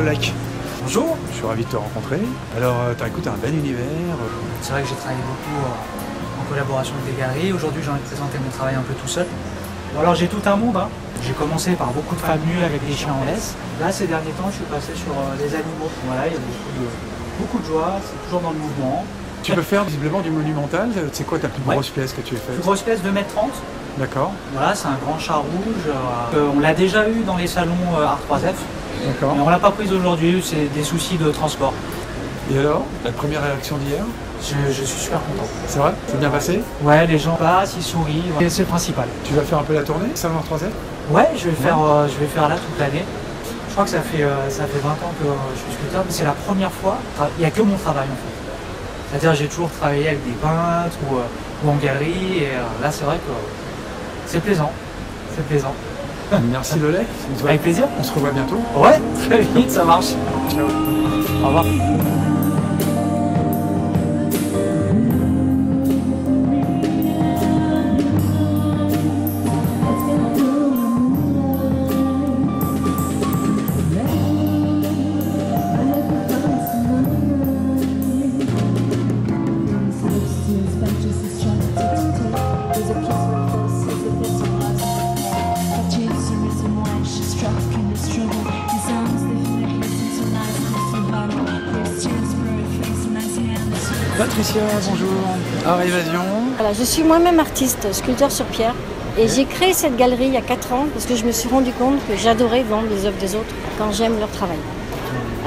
Lolec. Bonjour. Je suis ravi de te rencontrer. Alors, écoute, un bel univers. C'est vrai que j'ai travaillé beaucoup en collaboration avec des galeries. Aujourd'hui, j'ai envie de présenter mon travail un peu tout seul. Bon, alors, j'ai tout un monde. J'ai commencé par beaucoup de femmes nues avec des chiens en laisse. Là, ces derniers temps, je suis passé sur les animaux. Voilà, il y a beaucoup de joie, c'est toujours dans le mouvement. Tu peux faire visiblement du monumental. C'est quoi ta plus grosse pièce que tu as faite? Plus grosse pièce, 2,30 m. D'accord. Voilà, c'est un grand chat rouge. On l'a déjà eu dans les salons Art 3F. D'accord. Mais on l'a pas prise aujourd'hui, c'est des soucis de transport. Et alors, la première réaction d'hier? Je suis super content. C'est vrai? C'est bien passé? Ouais, les gens passent, ils sourient, et c'est le principal. Tu vas faire un peu la tournée, salon Art 3F? Ouais, je vais faire là toute l'année. Je crois que ça fait 20 ans que je suis sculpteur, mais c'est la première fois. Il n'y a que mon travail en fait. C'est-à-dire j'ai toujours travaillé avec des peintres ou en galerie, et là c'est vrai que c'est plaisant. C'est plaisant. Merci Lolec. Avec plaisir. On se revoit bientôt. Ouais, très vite, ça marche. Ciao. Au revoir. Patricia, bonjour. Art Évasion. Voilà, je suis moi-même artiste, sculpteur sur pierre. Et j'ai créé cette galerie il y a 4 ans parce que je me suis rendu compte que j'adorais vendre les œuvres des autres quand j'aime leur travail.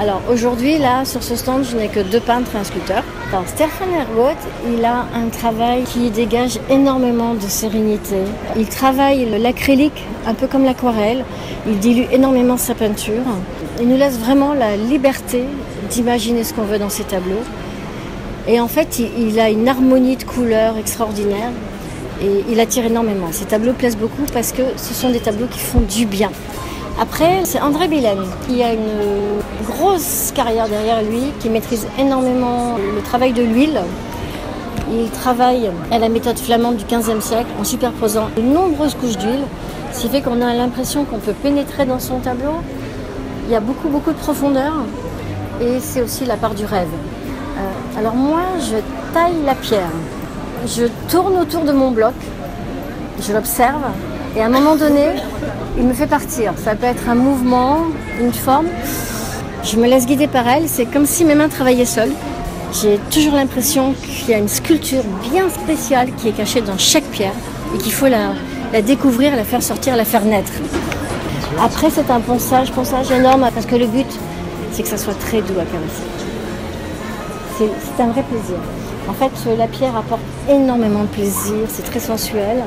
Alors aujourd'hui, là, sur ce stand, je n'ai que 2 peintres et un sculpteur. Alors Stéphane Ergoth, il a un travail qui dégage énormément de sérénité. Il travaille l'acrylique un peu comme l'aquarelle. Il dilue énormément sa peinture. Il nous laisse vraiment la liberté d'imaginer ce qu'on veut dans ses tableaux. Et en fait, il a une harmonie de couleurs extraordinaire et il attire énormément. Ces tableaux plaisent beaucoup parce que ce sont des tableaux qui font du bien. Après, c'est André Billen qui a une grosse carrière derrière lui, qui maîtrise énormément le travail de l'huile. Il travaille à la méthode flamande du XVe siècle en superposant de nombreuses couches d'huile, ce qui fait qu'on a l'impression qu'on peut pénétrer dans son tableau. Il y a beaucoup de profondeur et c'est aussi la part du rêve. Alors moi, je taille la pierre, je tourne autour de mon bloc, je l'observe et à un moment donné, il me fait partir. Ça peut être un mouvement, une forme. Je me laisse guider par elle, c'est comme si mes mains travaillaient seules. J'ai toujours l'impression qu'il y a une sculpture bien spéciale qui est cachée dans chaque pierre et qu'il faut la découvrir, la faire sortir, la faire naître. Après, c'est un ponçage énorme parce que le but, c'est que ça soit très doux à caresser. C'est un vrai plaisir. En fait, la pierre apporte énormément de plaisir, c'est très sensuel.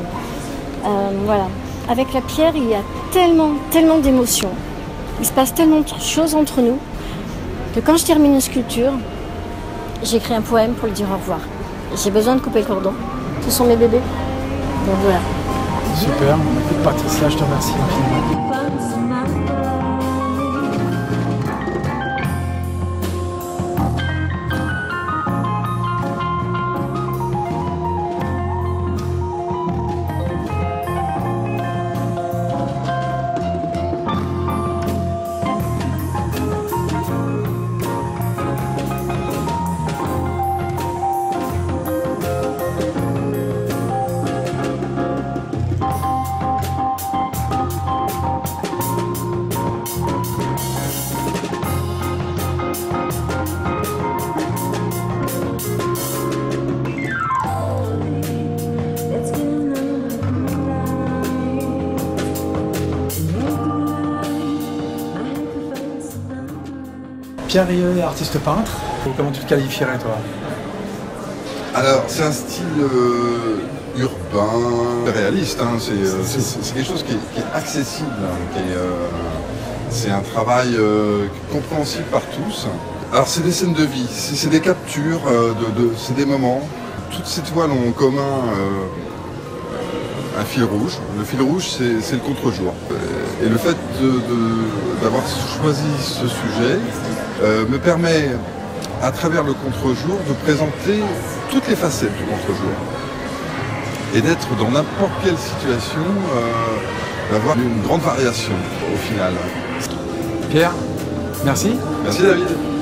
Voilà. Avec la pierre, il y a tellement d'émotions. Il se passe tellement de choses entre nous que quand je termine une sculpture, j'écris un poème pour lui dire au revoir. J'ai besoin de couper le cordon. Ce sont mes bébés. Donc voilà. Super. Patricia, je te remercie infiniment. Pierre Rieu, artiste peintre. Comment tu te qualifierais toi? Alors c'est un style urbain, réaliste, hein. C'est quelque chose qui est accessible, c'est un travail compréhensible par tous. Alors c'est des scènes de vie, c'est des captures, c'est des moments. Toutes ces toiles ont en commun un fil rouge. Le fil rouge c'est le contre-jour. Et le fait d'avoir choisi ce sujet me permet, à travers le contre-jour, de présenter toutes les facettes du contre-jour. Et d'être dans n'importe quelle situation, d'avoir une grande variation au final. Pierre, Merci. Merci David.